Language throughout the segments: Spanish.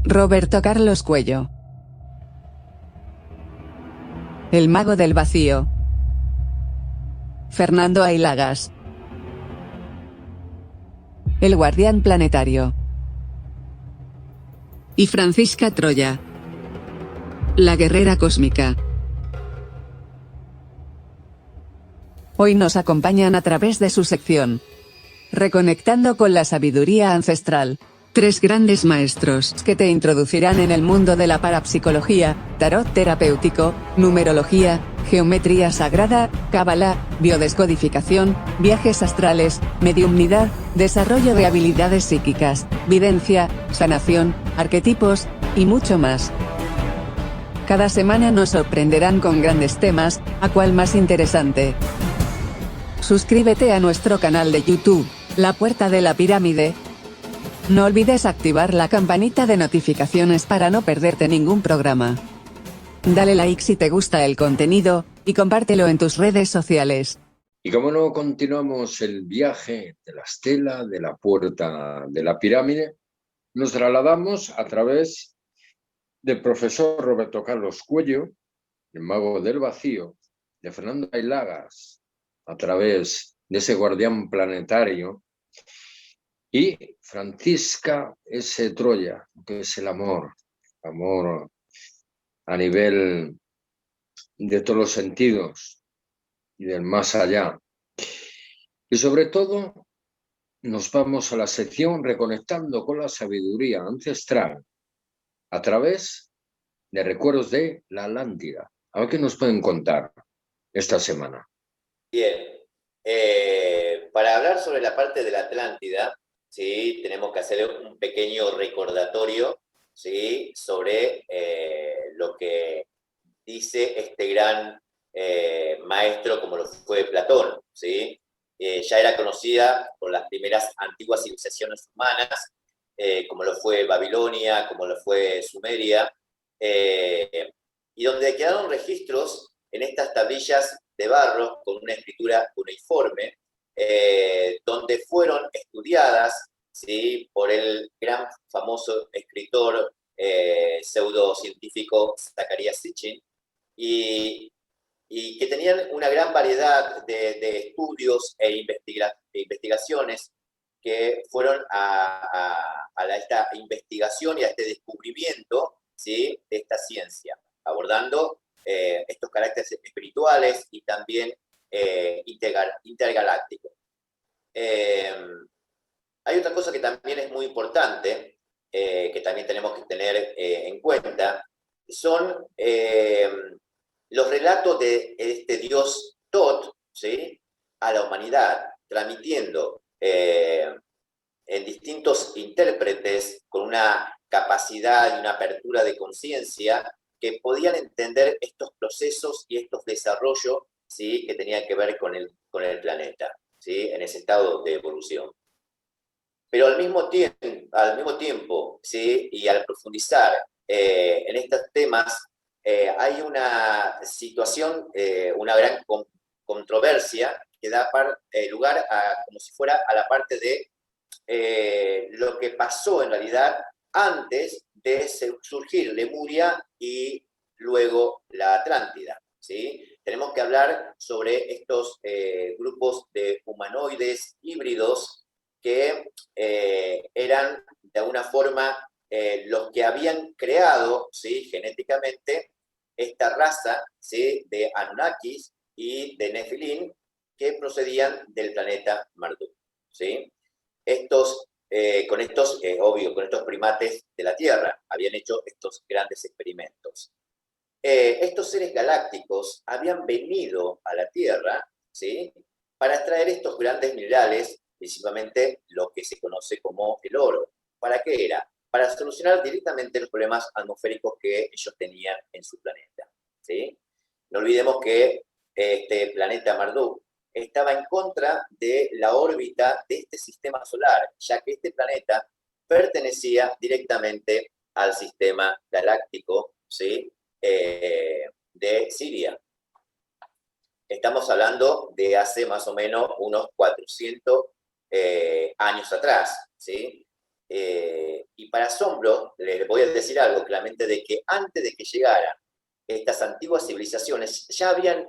Roberto Carlos Cuello. El mago del vacío. Fernando Ailagas. El guardián planetario. Y Francisca Troya. La guerrera cósmica. Hoy nos acompañan a través de su sección Reconectando con la sabiduría ancestral. Tres grandes maestros que te introducirán en el mundo de la parapsicología, tarot terapéutico, numerología, geometría sagrada, cábala, biodescodificación, viajes astrales, mediumnidad, desarrollo de habilidades psíquicas, videncia, sanación, arquetipos, y mucho más. Cada semana nos sorprenderán con grandes temas, a cuál más interesante. Suscríbete a nuestro canal de YouTube, La Puerta de la Pirámide. No olvides activar la campanita de notificaciones para no perderte ningún programa. Dale like si te gusta el contenido, y compártelo en tus redes sociales. Y como no, continuamos el viaje de la estela de la Puerta de la Pirámide. Nos trasladamos a través del profesor Roberto Carlos Cuello, el mago del vacío, de Fernando Ailagas, a través de ese guardián planetario, y Francisca S. Troya, que es el amor a nivel de todos los sentidos y del más allá. Y sobre todo nos vamos a la sección Reconectando con la sabiduría ancestral a través de recuerdos de la Atlántida. A ver qué nos pueden contar esta semana. Bien, para hablar sobre la parte de la Atlántida, ¿sí? Tenemos que hacer un pequeño recordatorio, ¿sí? Sobre lo que dice este gran maestro como lo fue Platón, ¿sí? Ya era conocida por las primeras antiguas civilizaciones humanas, como lo fue Babilonia, como lo fue Sumeria, y donde quedaron registros en estas tablillas de barro con una escritura uniforme, donde fueron estudiadas, ¿sí? Por el gran famoso escritor pseudocientífico Zecharia Sitchin, y que tenían una gran variedad de estudios e investigaciones que fueron a esta investigación y a este descubrimiento, ¿sí? De esta ciencia, abordando estos caracteres espirituales y también intergalácticos. Hay otra cosa que también es muy importante, que también tenemos que tener en cuenta, son los relatos de este dios Tot, ¿sí? A la humanidad, transmitiendo en distintos intérpretes con una capacidad y una apertura de conciencia que podían entender estos procesos y estos desarrollos, ¿sí? Que tenían que ver con el planeta, ¿sí? En ese estado de evolución. Pero al mismo tiempo, ¿sí? Y al profundizar en estos temas, hay una situación, una gran controversia que da lugar a, como si fuera a la parte de lo que pasó en realidad antes de surgir Lemuria y luego la Atlántida, ¿sí? Tenemos que hablar sobre estos grupos de humanoides híbridos que eran de alguna forma los que habían creado, ¿sí? Genéticamente esta raza, ¿sí? De Anunnakis y de Nefilim que procedían del planeta Marduk, ¿sí? Con estos primates de la Tierra habían hecho estos grandes experimentos. Estos seres galácticos habían venido a la Tierra, ¿sí? Para extraer estos grandes minerales, principalmente lo que se conoce como el oro. ¿Para qué era? Para solucionar directamente los problemas atmosféricos que ellos tenían en su planeta, ¿sí? No olvidemos que este planeta Marduk estaba en contra de la órbita de este sistema solar, ya que este planeta pertenecía directamente al sistema galáctico, ¿sí? De Siria. Estamos hablando de hace más o menos unos 400 años atrás, ¿sí? Y para asombro, les voy a decir algo claramente, de que antes de que llegaran estas antiguas civilizaciones, ya habían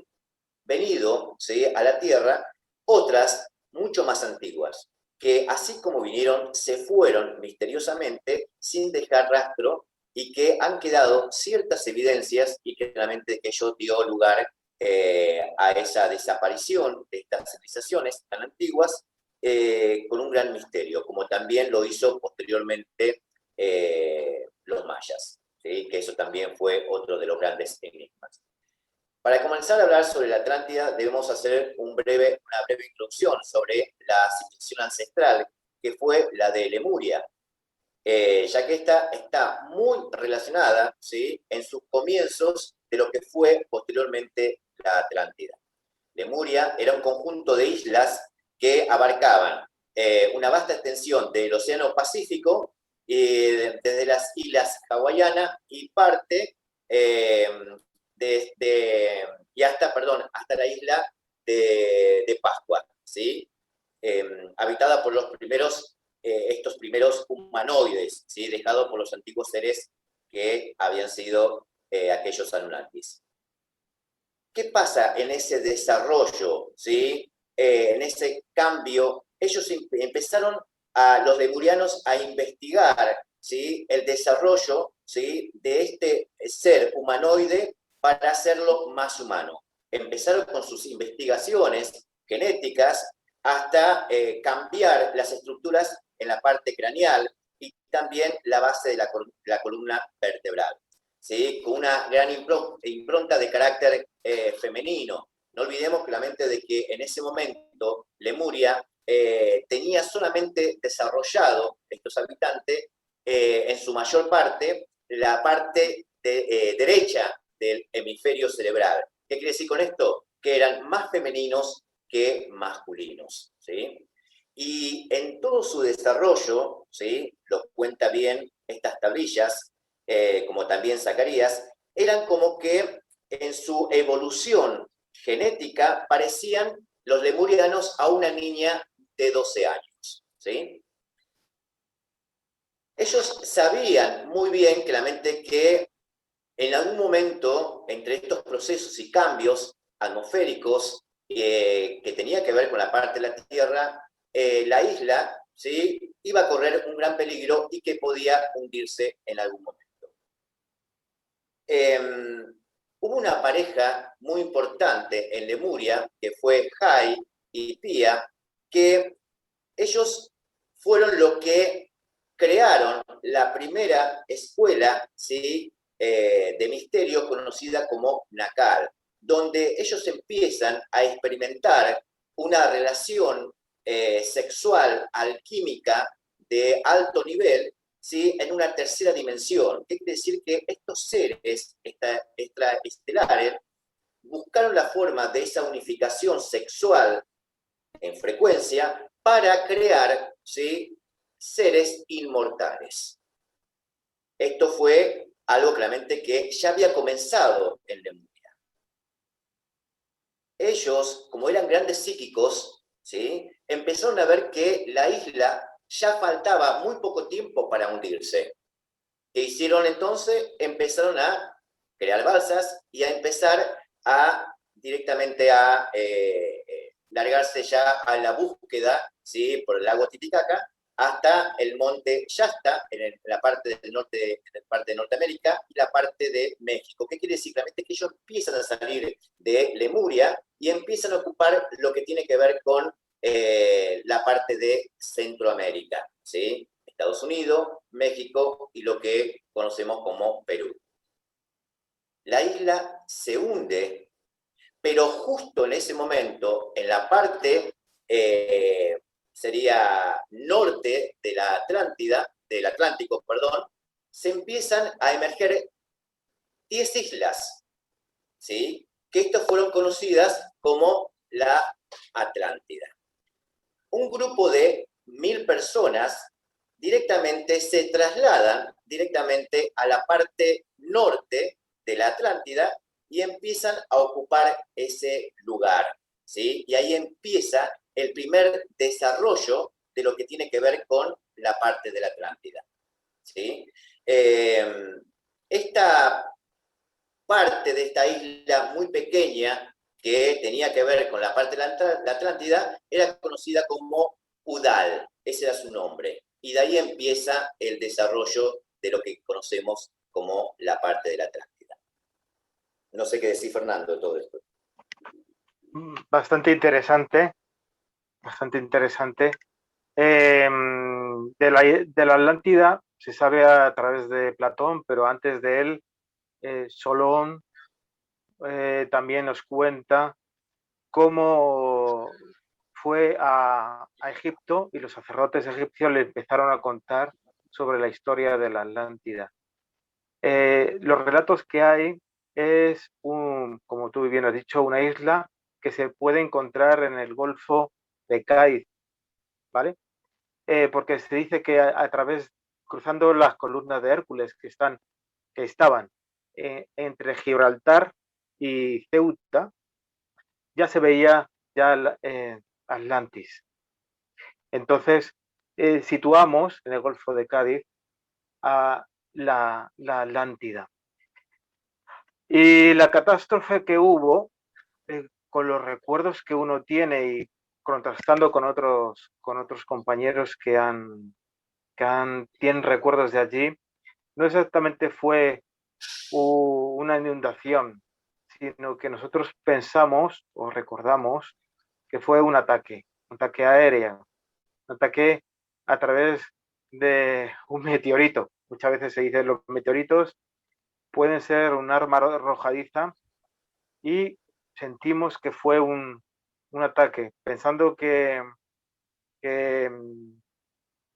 venido, ¿sí?, a la Tierra otras mucho más antiguas, que así como vinieron, se fueron misteriosamente sin dejar rastro y que han quedado ciertas evidencias y claramente que ello dio lugar a esa desaparición de estas civilizaciones tan antiguas con un gran misterio, como también lo hizo posteriormente los mayas, ¿sí?, que eso también fue otro de los grandes enigmas. Para comenzar a hablar sobre la Atlántida, debemos hacer una breve introducción sobre la civilización ancestral, que fue la de Lemuria, ya que esta está muy relacionada, ¿sí?, en sus comienzos de lo que fue posteriormente la Atlántida. Lemuria era un conjunto de islas que abarcaban una vasta extensión del Océano Pacífico, desde las islas hawaianas y parte hasta la isla de Pascua, ¿sí? Habitada por estos primeros humanoides, ¿sí?, dejados por los antiguos seres que habían sido aquellos Anunnakis. ¿Qué pasa en ese desarrollo, ¿sí?, en ese cambio? Ellos empezaron los lemurianos a investigar, ¿sí?, el desarrollo, ¿sí?, de este ser humanoide para hacerlo más humano. Empezaron con sus investigaciones genéticas hasta cambiar las estructuras en la parte craneal y también la base de la columna vertebral, ¿sí?, con una gran impronta de carácter femenino. No olvidemos claramente de que en ese momento Lemuria tenía solamente desarrollado, estos habitantes, en su mayor parte, la parte derecha del hemisferio cerebral. ¿Qué quiere decir con esto? Que eran más femeninos que masculinos, ¿sí? Y en todo su desarrollo, ¿sí?, lo cuenta bien estas tablillas, como también Zacarías, eran como que en su evolución genética parecían los lemurianos a una niña de 12 años, ¿sí? Ellos sabían muy bien claramente que en algún momento, entre estos procesos y cambios atmosféricos que tenía que ver con la parte de la Tierra, la isla, ¿sí?, iba a correr un gran peligro y que podía hundirse en algún momento. Hubo una pareja muy importante en Lemuria, que fue Jai y Pia, que ellos fueron los que crearon la primera escuela, ¿sí?, de misterio conocida como Nakal, donde ellos empiezan a experimentar una relación sexual alquímica de alto nivel, ¿sí?, en una tercera dimensión. ¿Qué quiere decir? Que estos seres extraestelares buscaron la forma de esa unificación sexual en frecuencia para crear, ¿sí?, seres inmortales. Esto fue algo claramente que ya había comenzado en Lemuria. Ellos, como eran grandes psíquicos, ¿sí?, empezaron a ver que la isla ya faltaba muy poco tiempo para hundirse. ¿Qué hicieron entonces? Empezaron a crear balsas y a empezar directamente a largarse ya a la búsqueda, ¿sí?, por el lago Titicaca hasta el monte Shasta, en la parte del norte, en la parte de Norteamérica y la parte de México. ¿Qué quiere decir? Claramente que ellos empiezan a salir de Lemuria y empiezan a ocupar lo que tiene que ver con la parte de Centroamérica, ¿sí?, Estados Unidos, México y lo que conocemos como Perú. La isla se hunde, pero justo en ese momento, en la parte sería norte de la Atlántida, del Atlántico, perdón, se empiezan a emerger 10 islas, ¿sí?, que estas fueron conocidas como la Atlántida. Un grupo de 1000 personas directamente se trasladan directamente a la parte norte de la Atlántida y empiezan a ocupar ese lugar, ¿sí? Y ahí empieza el primer desarrollo de lo que tiene que ver con la parte de la Atlántida. ¿Sí? Esta parte de esta isla muy pequeña que tenía que ver con la parte de la Atlántida era conocida como Udal, ese era su nombre. Y de ahí empieza el desarrollo de lo que conocemos como la parte de la Atlántida. No sé qué decir, Fernando, de todo esto. Bastante interesante, bastante interesante. De la Atlántida se sabe a través de Platón, pero antes de él, Solón también nos cuenta cómo fue a Egipto y los sacerdotes egipcios le empezaron a contar sobre la historia de la Atlántida. Los relatos que hay es, como tú bien has dicho, una isla que se puede encontrar en el Golfo de Cádiz, ¿vale? Porque se dice que a través, cruzando las columnas de Hércules que estaban entre Gibraltar y Ceuta, ya se veía ya Atlantis. Entonces, situamos en el Golfo de Cádiz a la Atlántida. Y la catástrofe que hubo, con los recuerdos que uno tiene y contrastando con otros compañeros que tienen recuerdos de allí, no exactamente fue una inundación, sino que nosotros pensamos o recordamos que fue un ataque aéreo, un ataque a través de un meteorito. Muchas veces se dice que los meteoritos pueden ser un arma arrojadiza y sentimos que fue un ataque, pensando que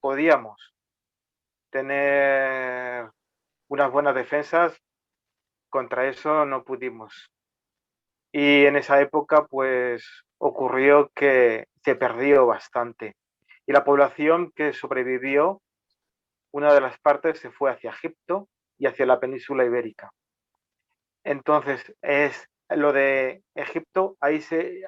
podíamos tener unas buenas defensas, contra eso no pudimos. Y en esa época, pues, ocurrió que se perdió bastante. Y la población que sobrevivió, una de las partes se fue hacia Egipto y hacia la península ibérica. Entonces, es lo de Egipto, ahí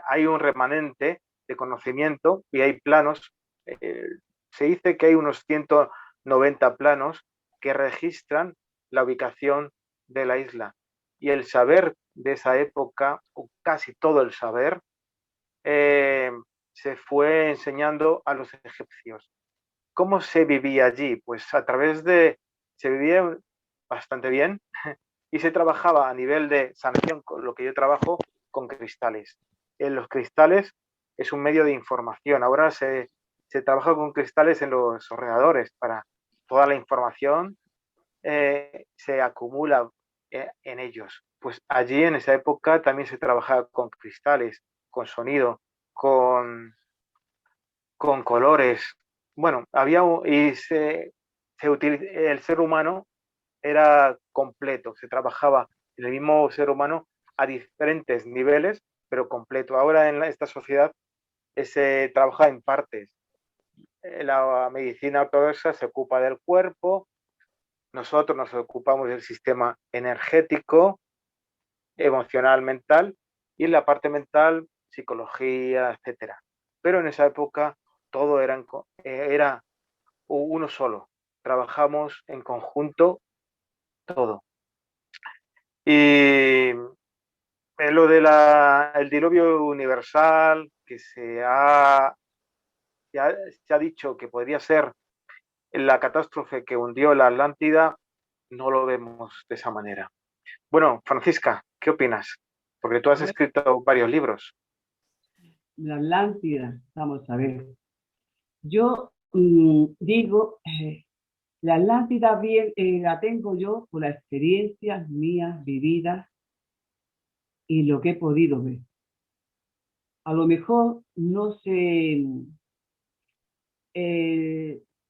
hay un remanente de conocimiento y hay planos. Se dice que hay unos 190 planos que registran la ubicación de la isla. Y el saber de esa época, o casi todo el saber, se fue enseñando a los egipcios. ¿Cómo se vivía allí? Pues se vivía bastante bien y se trabajaba a nivel de sanación, con lo que yo trabajo, con cristales. En los cristales es un medio de información. Ahora se trabaja con cristales en los ordenadores para toda la información se acumula en ellos. Pues allí en esa época también se trabajaba con cristales, con sonido, con colores. Bueno, el ser humano era completo, se trabajaba en el mismo ser humano a diferentes niveles, pero completo. Ahora en esta sociedad se trabaja en partes. La medicina ortodoxa se ocupa del cuerpo, nosotros nos ocupamos del sistema energético, emocional, mental, y en la parte mental, psicología, etcétera. Pero en esa época todo era uno solo. Trabajamos en conjunto todo. Y lo de el diluvio universal, que se ha dicho que podría ser la catástrofe que hundió la Atlántida, no lo vemos de esa manera. Bueno, Francisca, ¿qué opinas? Porque tú has escrito varios libros. La Atlántida, vamos a ver. Yo digo, la Atlántida bien, la tengo yo por las experiencias mías vividas y lo que he podido ver. A lo mejor no sé,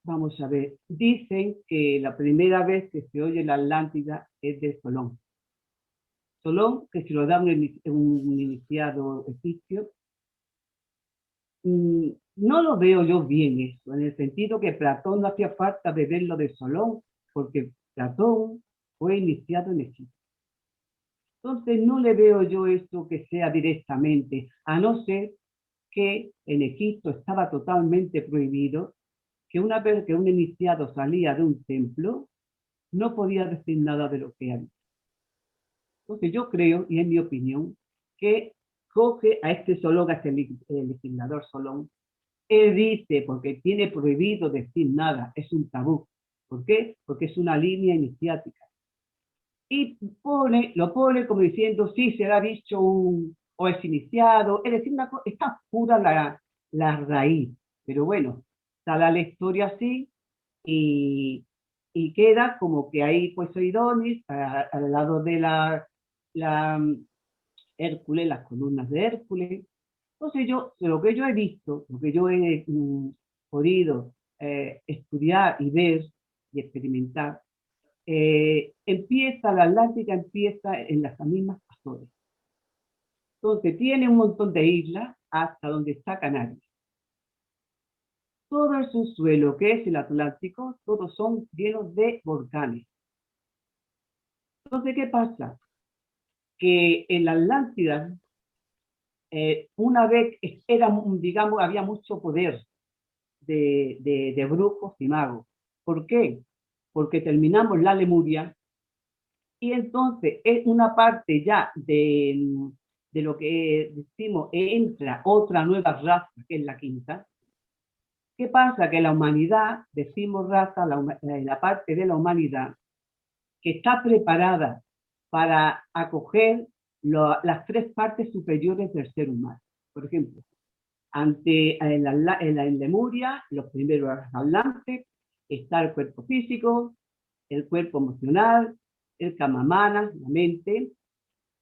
vamos a ver, dicen que la primera vez que se oye la Atlántida es de Solón. Solón, que se lo da un iniciado egipcio. No lo veo yo bien eso, en el sentido que Platón no hacía falta de verlo de Solón, porque Platón fue iniciado en Egipto. Entonces no le veo yo esto que sea directamente, a no ser que en Egipto estaba totalmente prohibido que una vez que un iniciado salía de un templo, no podía decir nada de lo que había. Entonces yo creo, y es mi opinión, que coge a este Solón, a este legislador Solón, él dice, porque tiene prohibido decir nada, es un tabú. ¿Por qué? Porque es una línea iniciática. Y lo pone como diciendo, sí, será dicho o es iniciado, es decir, está pura la raíz. Pero bueno, sale la historia así y queda como que hay Poseidón al lado de Hércules, las columnas de Hércules. Entonces lo que yo he visto, lo que yo he podido estudiar y ver y experimentar, la Atlántica empieza en las mismas Azores. Entonces tiene un montón de islas hasta donde está Canarias. Todo el subsuelo que es el Atlántico, todos son llenos de volcanes. Entonces, ¿qué pasa? Que en la Atlántida, una vez digamos, había mucho poder de brujos y magos. ¿Por qué? Porque terminamos la Lemuria y entonces es una parte ya de lo que decimos, entra otra nueva raza, que es la quinta. ¿Qué pasa? Que la humanidad, decimos raza, la parte de la humanidad que está preparada para acoger las tres partes superiores del ser humano. Por ejemplo, en Lemuria, los primeros hablantes, está el cuerpo físico, el cuerpo emocional, el kamamana, la mente,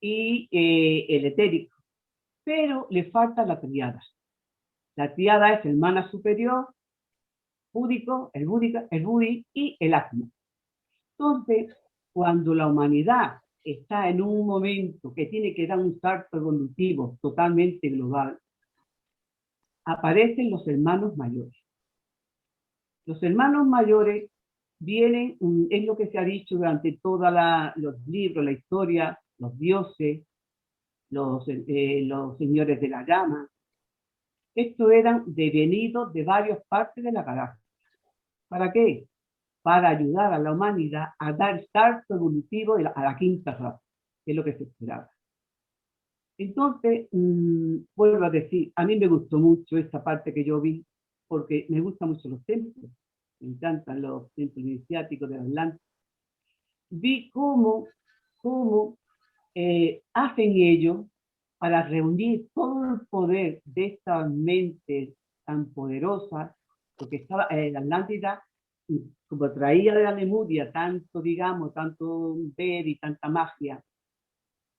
y el etérico. Pero le falta la tríada. La tríada es el mana superior, búdico, el budi y el atma. Entonces, cuando la humanidad está en un momento que tiene que dar un salto evolutivo totalmente global, aparecen los hermanos mayores. Los hermanos mayores vienen, es lo que se ha dicho durante todos los libros, la historia, los dioses, los señores de la llama. Estos eran devenidos de varias partes de la galaxia. ¿Para qué? Para ayudar a la humanidad a dar salto evolutivo a la quinta raza, que es lo que se esperaba. Entonces, vuelvo a decir, a mí me gustó mucho esta parte que yo vi, porque me gustan mucho los templos, me encantan los templos iniciáticos de Atlántica. Vi cómo hacen ellos para reunir todo el poder de estas mentes tan poderosas, porque estaba en Atlántida, como traía de la Lemuria tanto, digamos, tanto ver y tanta magia,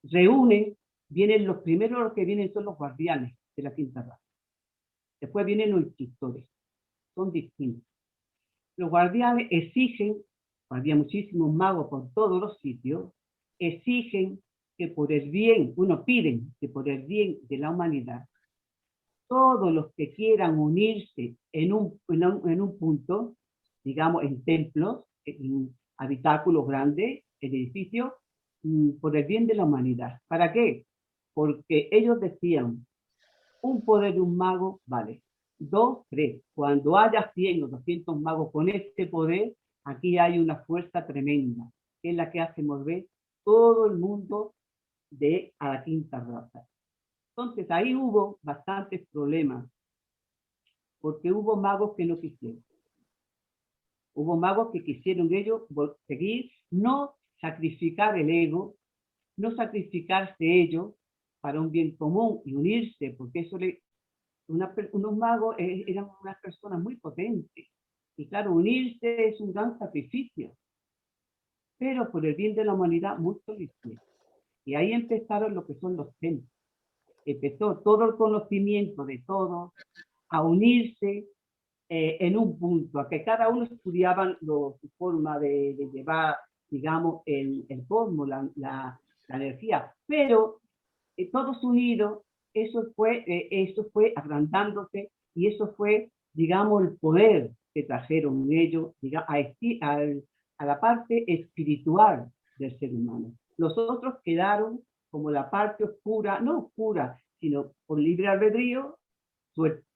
reúnen, los primeros que vienen son los guardianes de la quinta raza. Después vienen los instructores, son distintos. Los guardianes exigen, había muchísimos magos por todos los sitios, exigen que por el bien, piden que por el bien de la humanidad, todos los que quieran unirse en un punto, digamos en templos, en habitáculos grandes, en edificios, por el bien de la humanidad. ¿Para qué? Porque ellos decían, un poder de un mago vale 2, 3. Cuando haya 100 o 200 magos con este poder, aquí hay una fuerza tremenda, que es la que hace mover todo el mundo a la quinta raza. Entonces ahí hubo bastantes problemas, porque hubo magos que no quisieron. Hubo magos que quisieron ellos seguir, no sacrificar el ego, no sacrificarse ellos para un bien común y unirse, porque eso unos magos eran unas personas muy potentes. Y claro, unirse es un gran sacrificio. Pero por el bien de la humanidad, muchos lo hicieron. Y ahí empezaron lo que son los templos. Empezó todo el conocimiento de todos a unirse en un punto, a que cada uno estudiaban su forma de llevar, digamos, el cosmos, la energía. Pero todos unidos, eso fue agrandándose y eso fue, digamos, el poder que trajeron ellos a la parte espiritual del ser humano. Los otros quedaron como la parte oscura, no oscura, sino por libre albedrío, suelta.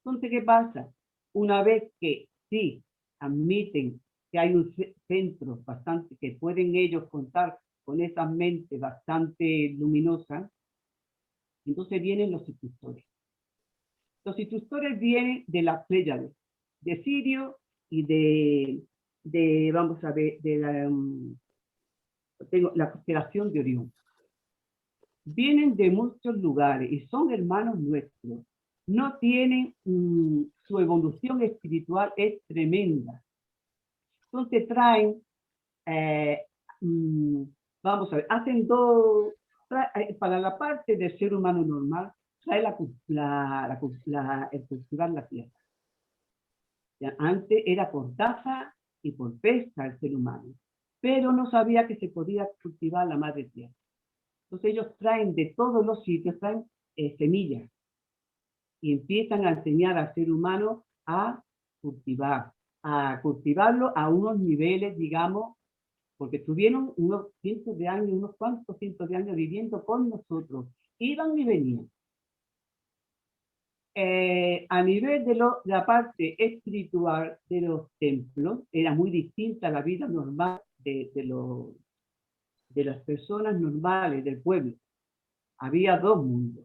Entonces, ¿qué pasa? Una vez que sí admiten que hay un centro bastante, que pueden ellos contar con esa mente bastante luminosa, entonces vienen los instructores. Los instructores vienen de las Pléyades, de Sirio y vamos a ver, de la constelación de Orión. Vienen de muchos lugares y son hermanos nuestros. No tienen, su evolución espiritual es tremenda. Entonces traen, vamos a ver, hacen dos, para la parte del ser humano normal, trae el cultivar la tierra. Ya, antes era por caza y por pesca el ser humano, pero no sabía que se podía cultivar la madre tierra. Entonces ellos traen de todos los sitios, traen semillas y empiezan a enseñar al ser humano a cultivarlo a unos niveles, digamos, porque estuvieron unos cientos de años, unos cuantos cientos de años viviendo con nosotros, iban y venían. A nivel de la parte espiritual de los templos, era muy distinta a la vida normal de las personas normales del pueblo. Había dos mundos.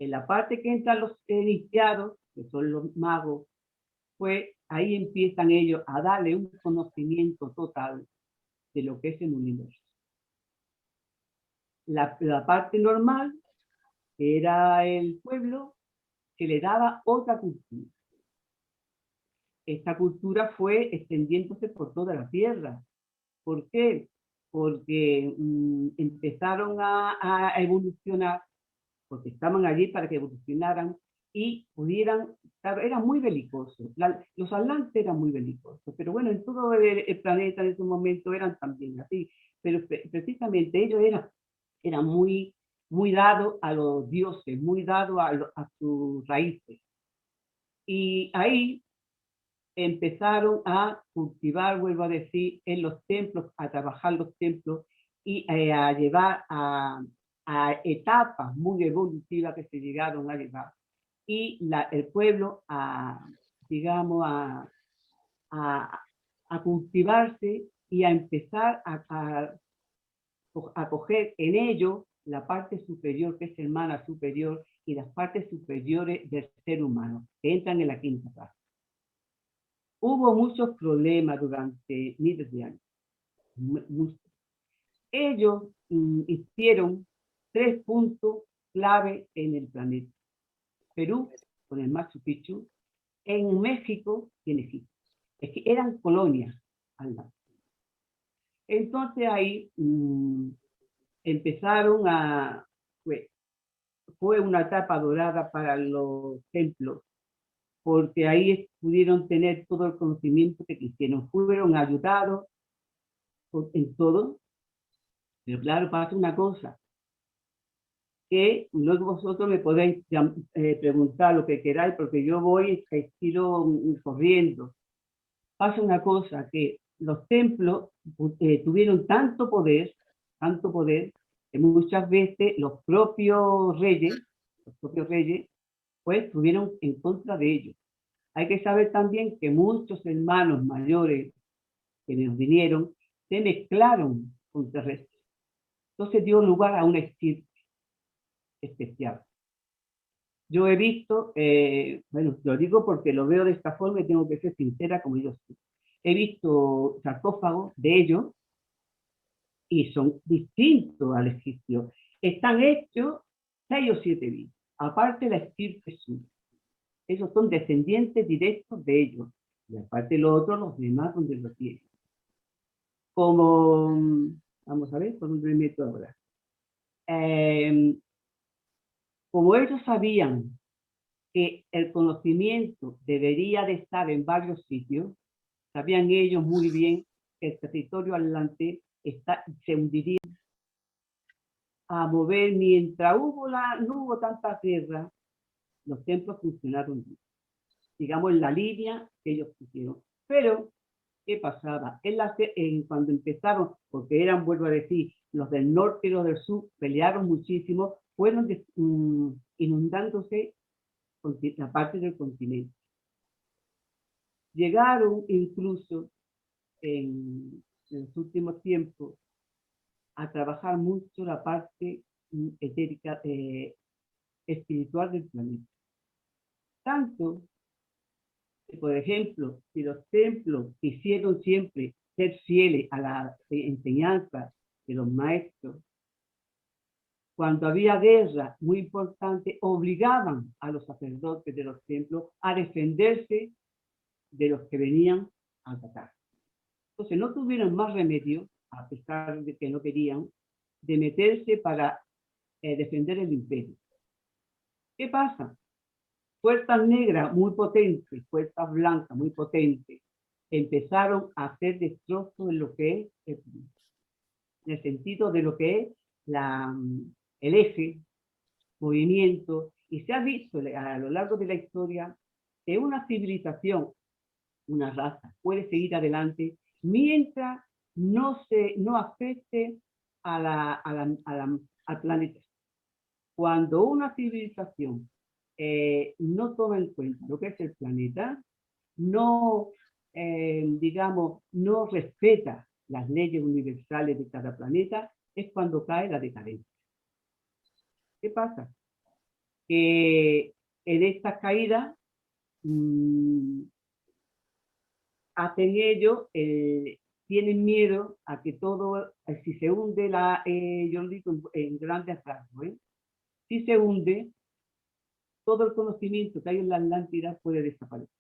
En la parte que entran los iniciados, que son los magos, pues ahí empiezan ellos a darle un conocimiento total de lo que es el universo. La parte normal, que era el pueblo, se le daba otra cultura. Esta cultura fue extendiéndose por toda la tierra. ¿Por qué? Porque empezaron a evolucionar, porque estaban allí para que evolucionaran y pudieran, eran muy belicosos. Los atlantes eran muy belicosos, pero bueno, en todo el planeta en ese momento eran también así. Pero precisamente ellos eran muy, muy dados a los dioses, muy dados a sus raíces. Y ahí empezaron a cultivar, vuelvo a decir, en los templos, a trabajar los templos y a llevar a etapas muy evolutivas que se llegaron a llevar. Y el pueblo digamos, a cultivarse y a empezar a coger en ello la parte superior, que es hermana superior, y las partes superiores del ser humano, que entran en la quinta parte. Hubo muchos problemas durante miles de años. Ellos hicieron 3 puntos clave en el planeta. Perú, con el Machu Picchu, en México y en Egipto. Es que eran colonias al lado. Entonces ahí empezaron fue una etapa dorada para los templos, porque ahí pudieron tener todo el conocimiento que quisieron. Fueron ayudados en todo, pero claro, pasa una cosa, que luego vosotros me podéis preguntar lo que queráis, porque yo voy estilo corriendo. Pasa una cosa, que los templos tuvieron tanto poder, que muchas veces los propios reyes, pues estuvieron en contra de ellos. Hay que saber también que muchos hermanos mayores que nos vinieron se mezclaron con terrestres. Entonces dio lugar a una estirpe especial. Yo he visto, bueno, lo digo porque lo veo de esta forma y tengo que ser sincera como yo soy. He visto sarcófagos de ellos y son distintos al egipcio. Están hechos 6 o 7 vidas, aparte la estirpe suya. Esos son descendientes directos de ellos. Y aparte los otros, los demás, donde lo tienen. Como, vamos a ver, por dónde me meto ahora. Como ellos sabían que el conocimiento debería de estar en varios sitios, sabían ellos muy bien que el territorio atlante se hundiría a mover mientras no hubo tanta guerra. Los templos funcionaron, digamos, en la línea que ellos pusieron. Pero, ¿qué pasaba? Cuando empezaron, porque eran, vuelvo a decir, los del norte y los del sur, pelearon muchísimo, fueron inundándose la parte del continente. Llegaron incluso en los últimos tiempos a trabajar mucho la parte etérica, espiritual del planeta. Tanto que, por ejemplo, si los templos quisieron siempre ser fieles a la enseñanza de los maestros, cuando había guerra muy importante, obligaban a los sacerdotes de los templos a defenderse de los que venían a atacar. Entonces no tuvieron más remedio, a pesar de que no querían, de meterse para defender el imperio. ¿Qué pasa? Fuerzas negras muy potentes, fuerzas blancas muy potentes, empezaron a hacer destrozos en lo que es, en el sentido de lo que es el eje, movimiento, y se ha visto a lo largo de la historia que una civilización, una raza, puede seguir adelante mientras no afecte al planeta. Cuando una civilización no toma en cuenta lo que es el planeta, no, digamos, no respeta las leyes universales de cada planeta, es cuando cae la decadencia. ¿Qué pasa? Que en esta caída hacen ellos, tienen miedo a que todo, si se hunde yo lo digo en grandes rasgos, si se hunde, todo el conocimiento que hay en la Atlántida puede desaparecer.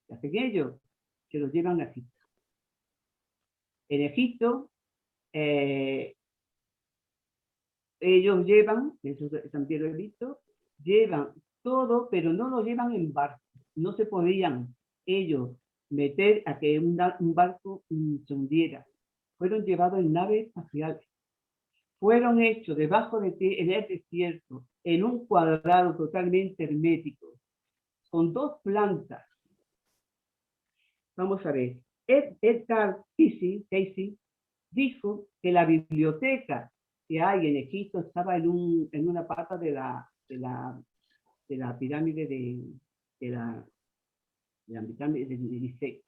¿Qué hacen ellos? Se lo llevan a Egipto. En Egipto, ellos llevan, eso también lo he visto, llevan todo, pero no lo llevan en barco. No se podían ellos meter a que un barco se hundiera. Fueron llevados en naves espaciales. Fueron hechos debajo en el desierto, en un cuadrado totalmente hermético, con 2 plantas. Vamos a ver. Edgar Cayce dijo que la biblioteca que hay en Egipto estaba en una pata de la pirámide de la pirámide de Gizeh.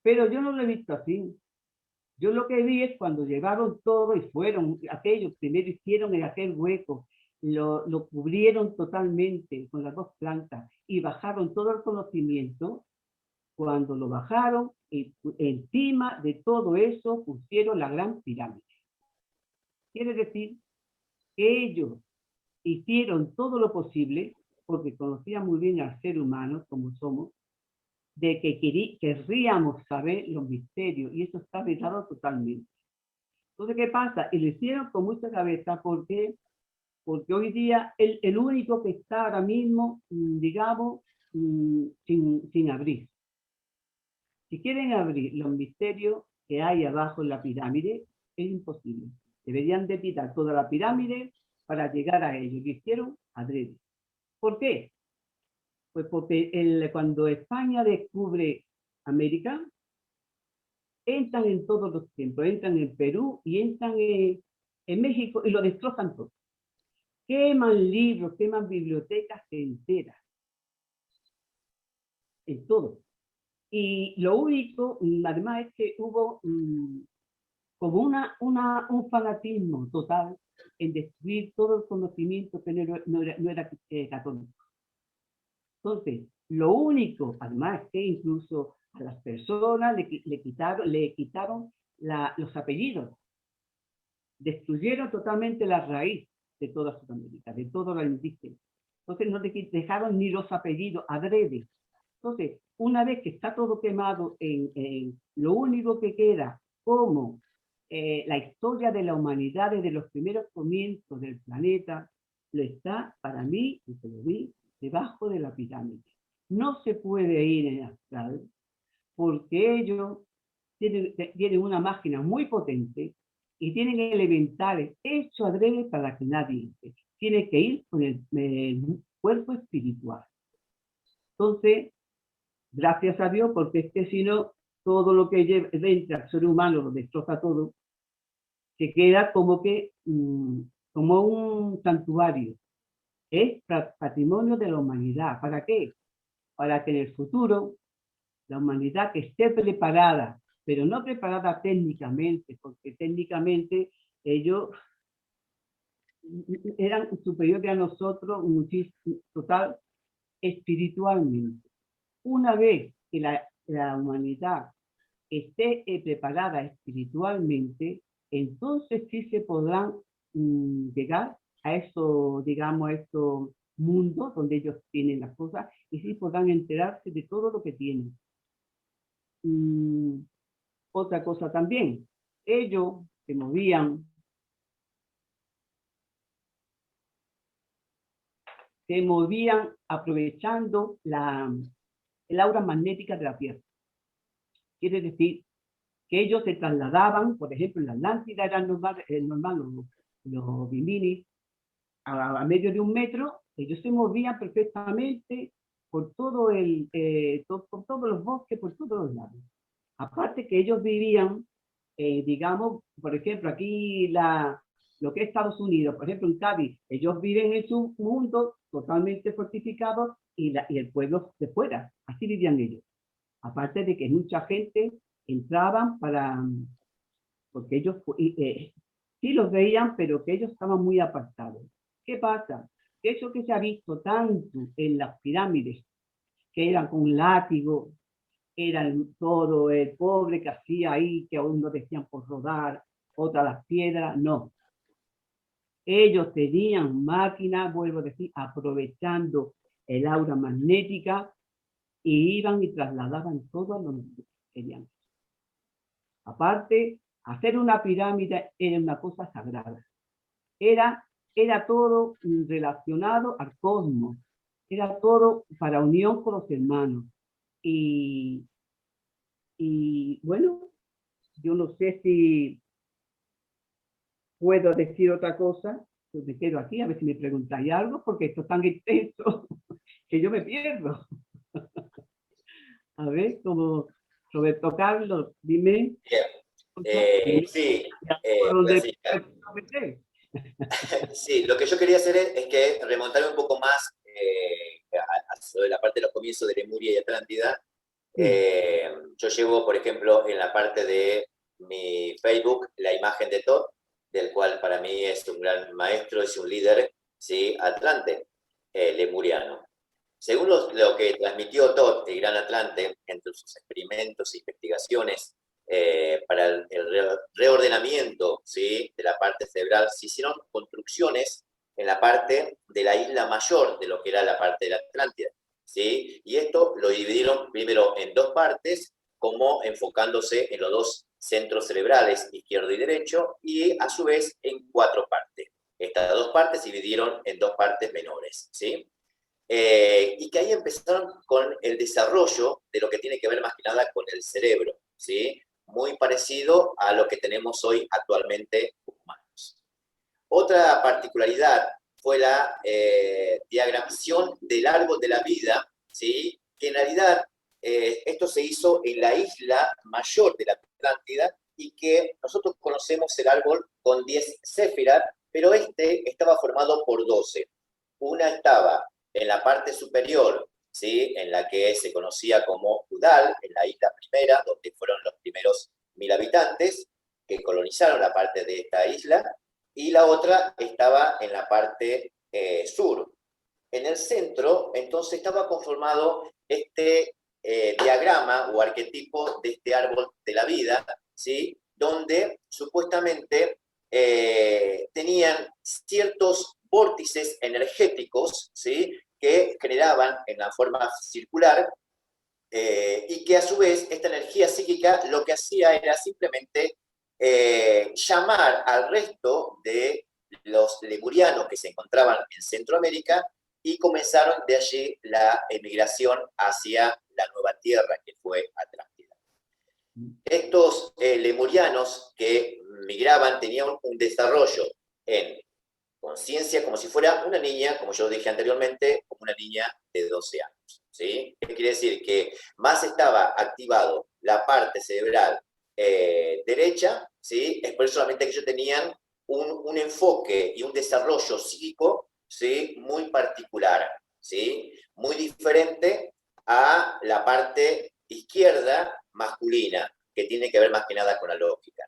Pero yo no lo he visto así. Yo lo que vi es cuando llevaron todo y fueron, aquellos primero hicieron en aquel hueco, lo cubrieron totalmente con las 2 plantas y bajaron todo el conocimiento. Cuando lo bajaron, encima de todo eso pusieron la gran pirámide. Quiere decir que ellos hicieron todo lo posible, porque conocían muy bien al ser humano como somos, de que querríamos saber los misterios, y eso está vedado totalmente. Entonces, ¿qué pasa? Y lo hicieron con mucha cabeza, porque hoy día el único que está ahora mismo, digamos, sin abrir. Si quieren abrir los misterios que hay abajo en la pirámide, es imposible. Deberían de quitar toda la pirámide para llegar a ellos. Lo hicieron adrede. ¿Por qué? Pues porque cuando España descubre América, entran en todos los tiempos, entran en Perú y entran en México y lo destrozan todo. Queman libros, queman bibliotecas enteras. En todo. Y lo único, además, es que hubo como un fanatismo total en destruir todo el conocimiento que no era católico. Entonces, lo único, además, que incluso a las personas le quitaron los apellidos. Destruyeron totalmente la raíz de toda Sudamérica, de todo lo indígena. Entonces, no dejaron ni los apellidos adrede. Entonces, una vez que está todo quemado, lo único que queda como la historia de la humanidad desde los primeros comienzos del planeta, lo está, para mí, y se lo vi, debajo de la pirámide. No se puede ir en astral, porque ellos tienen una máquina muy potente y tienen elementales hechos adrede para que nadie entre. Tiene que ir con el cuerpo espiritual. Entonces, gracias a Dios, porque es que si no, todo lo que entra al ser humano lo destroza todo, se queda como un santuario. Es patrimonio de la humanidad. ¿Para qué? Para que en el futuro la humanidad que esté preparada, pero no preparada técnicamente, porque técnicamente ellos eran superiores a nosotros total espiritualmente. Una vez que la humanidad esté preparada espiritualmente, entonces sí se podrán llegar a eso, digamos, a estos mundos donde ellos tienen las cosas y sí podrán enterarse de todo lo que tienen. Otra cosa también, ellos se movían aprovechando el aura magnética de la Tierra. Quiere decir que ellos se trasladaban, por ejemplo, en la Atlántida era normal los biminis, a medio de 1 metro, ellos se movían perfectamente por todos los bosques, por todos los lados. Aparte que ellos vivían, digamos, por ejemplo, aquí lo que es Estados Unidos, por ejemplo, en Cádiz, ellos viven en su mundo totalmente fortificado y el pueblo de fuera, así vivían ellos. Aparte de que mucha gente entraban porque ellos sí los veían, pero que ellos estaban muy apartados. ¿Qué pasa? Que eso que se ha visto tanto en las pirámides, que eran con un látigo, eran todo el pobre que hacía ahí, que aún no decían por rodar, otras las piedras, no. Ellos tenían máquinas, vuelvo a decir, aprovechando el aura magnética, y iban y trasladaban todo a donde querían. Aparte, hacer una pirámide era una cosa sagrada. Era todo relacionado al cosmos. Era todo para unión con los hermanos. Y bueno, yo no sé si puedo decir otra cosa, pues me quedo aquí a ver si me preguntáis algo, porque esto es tan extenso que yo me pierdo. A ver, como Roberto Carlos, dime. Bien. Sí, sí, lo que yo quería hacer es que remontarme un poco más sobre la parte de los comienzos de Lemuria y Atlántida. Yo llevo, por ejemplo, en la parte de mi Facebook la imagen de Thoth, del cual para mí es un gran maestro, es un líder, ¿sí? Atlante, lemuriano. Según lo que transmitió Thoth, el gran Atlante, entre sus experimentos e investigaciones para el reordenamiento, ¿sí? De la parte cerebral, se hicieron construcciones en la parte de la isla mayor de lo que era la parte de la Atlántida, ¿sí? Y esto lo dividieron primero en 2 partes, como enfocándose en los 2 centros cerebrales, izquierdo y derecho, y a su vez en 4 partes. Estas 2 partes se dividieron en 2 partes menores, ¿sí? Y que ahí empezaron con el desarrollo de lo que tiene que ver más que nada con el cerebro, ¿sí? Muy parecido a lo que tenemos hoy actualmente humanos. Otra particularidad fue la diagramación del árbol de la vida, ¿sí? Que en realidad esto se hizo en la isla mayor de la Atlántida y que nosotros conocemos el árbol con 10 séfiras, pero este estaba formado por 12. Una estaba en la parte superior, ¿sí? En la que se conocía como Udal, en la isla primera, donde fueron los primeros 1000 habitantes que colonizaron la parte de esta isla, y la otra estaba en la parte sur. En el centro, entonces, estaba conformado este diagrama o arquetipo de este árbol de la vida, ¿sí? Donde supuestamente tenían ciertos vórtices energéticos, ¿sí? Que generaban en la forma circular y que a su vez esta energía psíquica lo que hacía era simplemente llamar al resto de los lemurianos que se encontraban en Centroamérica y comenzaron de allí la emigración hacia la nueva tierra que fue Atlántida. Estos lemurianos que migraban tenían un desarrollo en conciencia como si fuera una niña, como yo dije anteriormente, como una niña de 12 años. ¿Sí? ¿Qué quiere decir? Que más estaba activado la parte cerebral derecha, ¿sí? Es por eso solamente que ellos tenían un enfoque y un desarrollo psíquico, ¿sí? Muy particular, ¿sí? Muy diferente a la parte izquierda izquierda masculina, que tiene que ver más que nada con la lógica.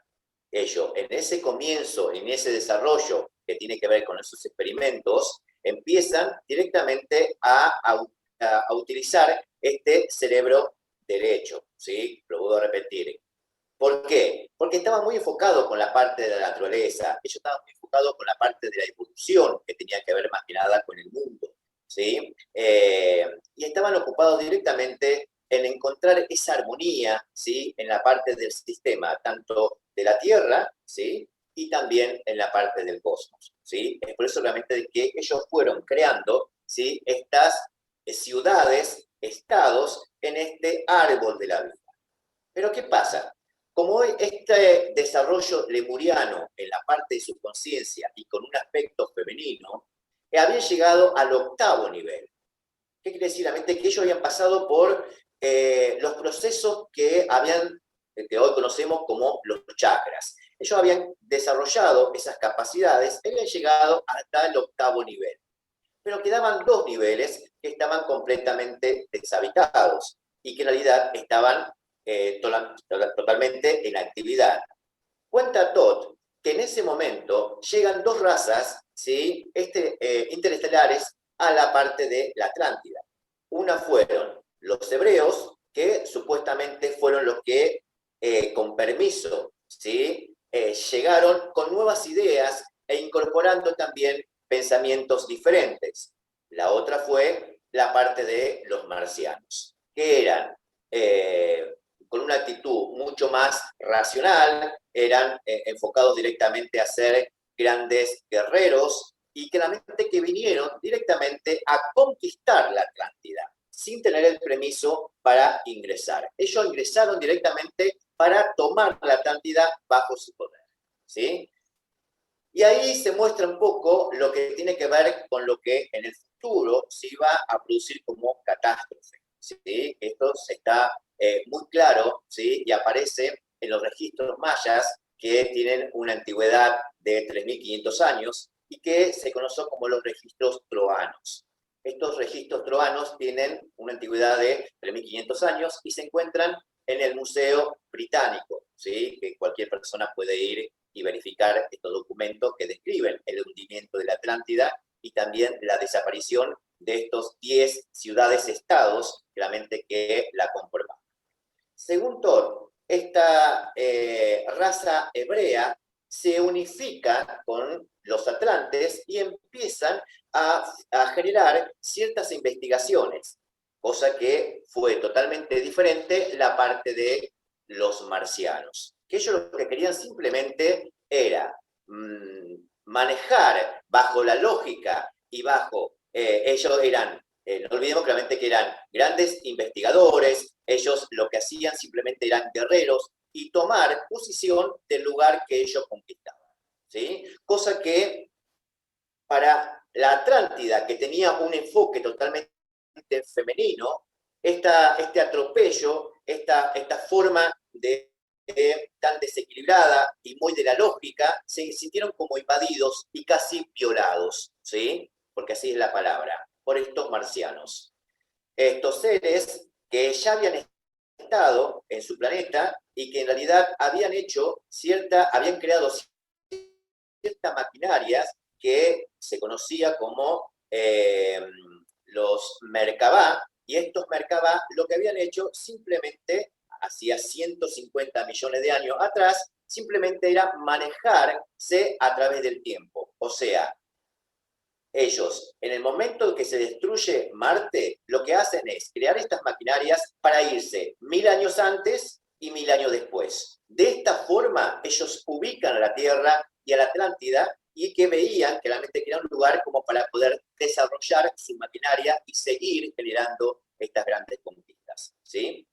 Ellos, en ese comienzo, en ese desarrollo que tiene que ver con esos experimentos, empiezan directamente a utilizar este cerebro derecho, ¿sí? Lo vuelvo a repetir. ¿Por qué? Porque estaban muy enfocados con la parte de la naturaleza, ellos estaban muy enfocados con la parte de la evolución, que tenía que ver más que nada con el mundo, ¿sí? Y estaban ocupados directamente en encontrar esa armonía, ¿sí? En la parte del sistema, tanto de la Tierra, ¿sí? Y también en la parte del cosmos, ¿sí? Es por eso realmente que ellos fueron creando, ¿sí? Estas ciudades, estados en este árbol de la vida. Pero ¿qué pasa? Como este desarrollo lemuriano en la parte de su conciencia y con un aspecto femenino, había llegado al 8º nivel. ¿Qué quiere decir? Que ellos habían pasado por los procesos que hoy conocemos como los chakras. Ellos habían desarrollado esas capacidades y habían llegado hasta el 8º nivel. Pero quedaban 2 niveles que estaban completamente deshabitados y que en realidad estaban totalmente en actividad. Cuenta Todd que en ese momento llegan 2 razas, ¿sí? Interestelares a la parte de la Atlántida. Una fueron los hebreos, que supuestamente fueron los que, con permiso, ¿sí? Llegaron con nuevas ideas e incorporando también pensamientos diferentes. La otra fue la parte de los marcianos, que eran con una actitud mucho más racional, eran enfocados directamente a ser grandes guerreros y claramente que vinieron directamente a conquistar la Atlántida, sin tener el permiso para ingresar. Ellos ingresaron directamente para tomar la Atlántida bajo su poder, ¿sí? Y ahí se muestra un poco lo que tiene que ver con lo que en el futuro se iba a producir como catástrofe, ¿sí? Esto está muy claro, ¿sí? Y aparece en los registros mayas que tienen una antigüedad de 3.500 años y que se conocen como los registros troanos. Estos registros troanos tienen una antigüedad de 3.500 años y se encuentran en el Museo Británico, ¿sí? Que cualquier persona puede ir y verificar estos documentos que describen el hundimiento de la Atlántida y también la desaparición de estos 10 ciudades-estados, claramente que la conforman. Según Todd, esta raza hebrea se unifica con los atlantes y empiezan a generar ciertas investigaciones, cosa que fue totalmente diferente la parte de los marcianos, que ellos lo que querían simplemente era manejar bajo la lógica y bajo, ellos eran, no olvidemos claramente que eran grandes investigadores, ellos lo que hacían simplemente eran guerreros y tomar posición del lugar que ellos conquistaban, ¿sí? Cosa que para la Atlántida, que tenía un enfoque totalmente femenino, este atropello, esta forma de tan desequilibrada y muy de la lógica, se sintieron como invadidos y casi violados, ¿sí? Porque así es la palabra, por estos marcianos. Estos seres que ya habían estado en su planeta y que en realidad habían creado ciertas maquinarias que se conocía como los Merkabah, y estos Merkabah lo que habían hecho simplemente hacía 150 millones de años atrás, simplemente era manejarse a través del tiempo. O sea, ellos, en el momento en que se destruye Marte, lo que hacen es crear estas maquinarias para irse 1000 años antes y 1000 años después. De esta forma, ellos ubican a la Tierra y a la Atlántida y que veían que realmente era un lugar como para poder desarrollar su maquinaria y seguir generando estas grandes conquistas, ¿sí?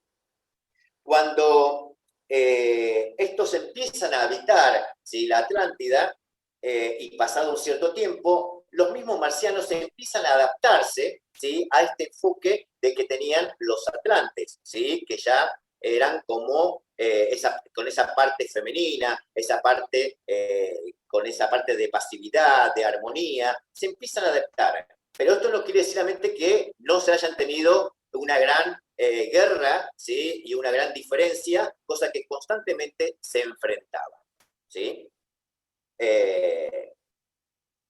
Cuando estos empiezan a habitar, ¿sí?, la Atlántida, y pasado un cierto tiempo, los mismos marcianos empiezan a adaptarse, ¿sí?, a este enfoque de que tenían los atlantes, ¿sí?, que ya eran como con esa parte femenina, con esa parte de pasividad, de armonía, se empiezan a adaptar. Pero esto no quiere decir realmente que no se hayan tenido una gran guerra, ¿sí? Y una gran diferencia, cosa que constantemente se enfrentaba, ¿sí?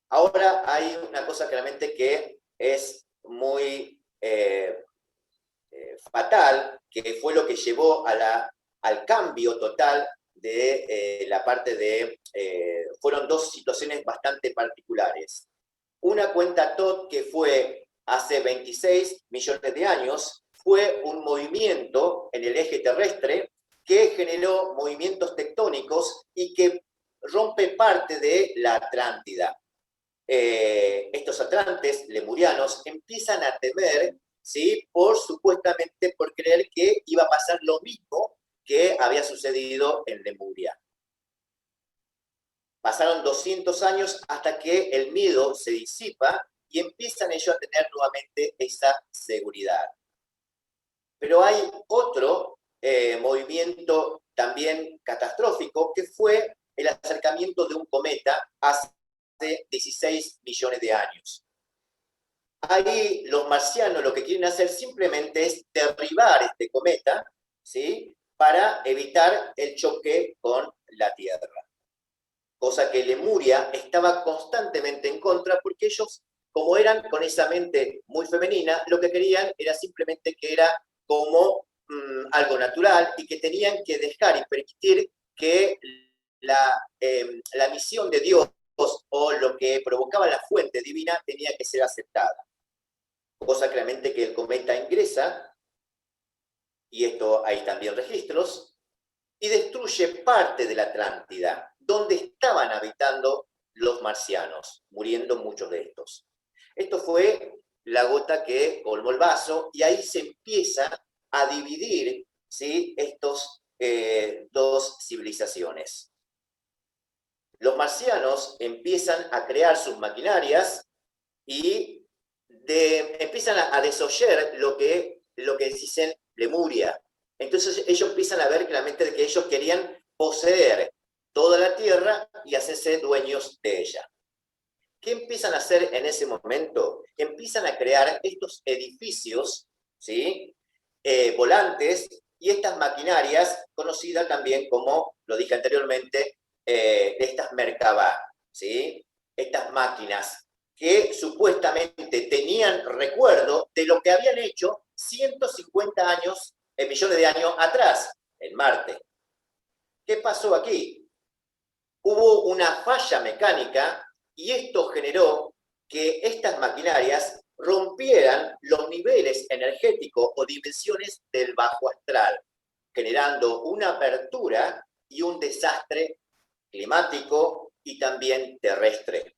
Ahora hay una cosa claramente que es muy fatal, que fue lo que llevó al cambio total de la parte de... fueron dos situaciones bastante particulares. Una cuenta TOT que fue hace 26 millones de años, fue un movimiento en el eje terrestre que generó movimientos tectónicos y que rompe parte de la Atlántida. Estos atlantes lemurianos empiezan a temer, ¿sí? Supuestamente por creer que iba a pasar lo mismo que había sucedido en Lemuria. Pasaron 200 años hasta que el miedo se disipa y empiezan ellos a tener nuevamente esa seguridad. Pero hay otro movimiento también catastrófico que fue el acercamiento de un cometa hace 16 millones de años. Ahí los marcianos lo que quieren hacer simplemente es derribar este cometa, ¿sí? Para evitar el choque con la Tierra. Cosa que Lemuria estaba constantemente en contra porque ellos, como eran con esa mente muy femenina, lo que querían era simplemente que era como algo natural y que tenían que dejar y permitir que la misión de Dios o lo que provocaba la fuente divina tenía que ser aceptada. Cosa claramente que el cometa ingresa, y esto hay también registros, y destruye parte de la Atlántida, donde estaban habitando los marcianos, muriendo muchos de estos. Esto fue la gota que colmó el vaso, y ahí se empieza a dividir, ¿sí? Estos dos civilizaciones. Los marcianos empiezan a crear sus maquinarias y empiezan a desoyer lo que dicen Lemuria. Entonces ellos empiezan a ver claramente de que ellos querían poseer toda la tierra y hacerse dueños de ella. ¿Qué empiezan a hacer en ese momento? Empiezan a crear estos edificios, ¿sí? Volantes y estas maquinarias, conocidas también como, lo dije anteriormente, estas Merkabah, ¿sí? Estas máquinas que supuestamente tenían recuerdo de lo que habían hecho 150 años, millones de años atrás, en Marte. ¿Qué pasó aquí? Hubo una falla mecánica y esto generó que estas maquinarias rompieran los niveles energéticos o dimensiones del bajo astral, generando una apertura y un desastre climático y también terrestre.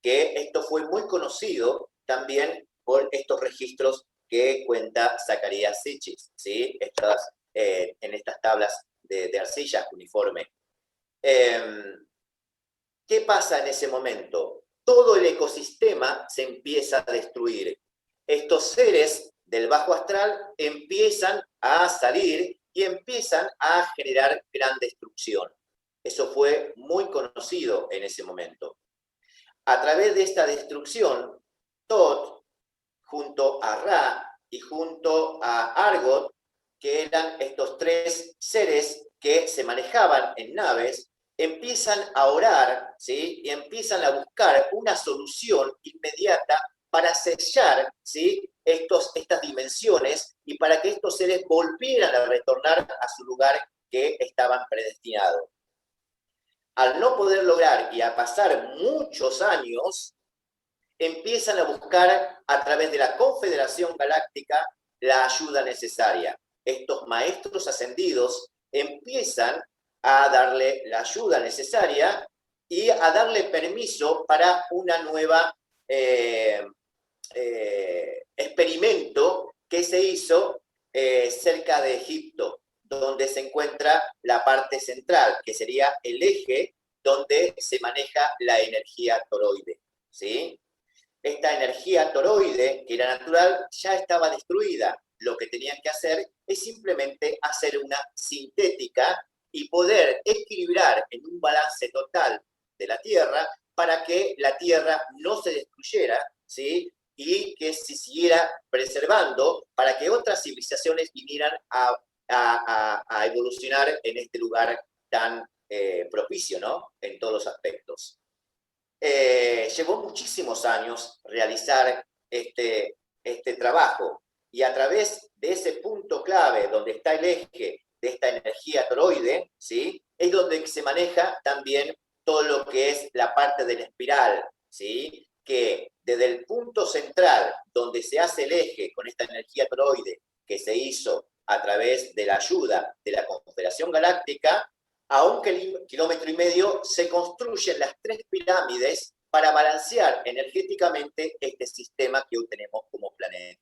Que esto fue muy conocido también por estos registros que cuenta Zacarías Sitchin, ¿sí? En estas tablas de arcilla uniforme. ¿Qué pasa en ese momento? Todo el ecosistema se empieza a destruir. Estos seres del bajo astral empiezan a salir y empiezan a generar gran destrucción. Eso fue muy conocido en ese momento. A través de esta destrucción, Thoth, junto a Ra y junto a Argot, que eran estos tres seres que se manejaban en naves, empiezan a orar, ¿sí? Y empiezan a buscar una solución inmediata para sellar, ¿sí? Estas dimensiones y para que estos seres volvieran a retornar a su lugar que estaban predestinados. Al no poder lograr y a pasar muchos años, empiezan a buscar a través de la Confederación Galáctica la ayuda necesaria. Estos maestros ascendidos empiezan a darle la ayuda necesaria y a darle permiso para una nueva experimento que se hizo cerca de Egipto, donde se encuentra la parte central, que sería el eje donde se maneja la energía toroide, ¿sí? Esta energía toroide, que era natural, ya estaba destruida. Lo que tenían que hacer es simplemente hacer una sintética y poder equilibrar en un balance total de la Tierra para que la Tierra no se destruyera, ¿sí? y que se siguiera preservando para que otras civilizaciones vinieran a evolucionar en este lugar tan propicio, ¿no? En todos los aspectos. Llevó muchísimos años realizar este trabajo, y a través de ese punto clave donde está el eje de esta energía toroide, ¿sí? Es donde se maneja también todo lo que es la parte de la espiral, ¿sí? Que desde el punto central donde se hace el eje con esta energía toroide que se hizo a través de la ayuda de la Confederación Galáctica, a 1,5 kilómetros se construyen las 3 pirámides para balancear energéticamente este sistema que hoy tenemos como planeta.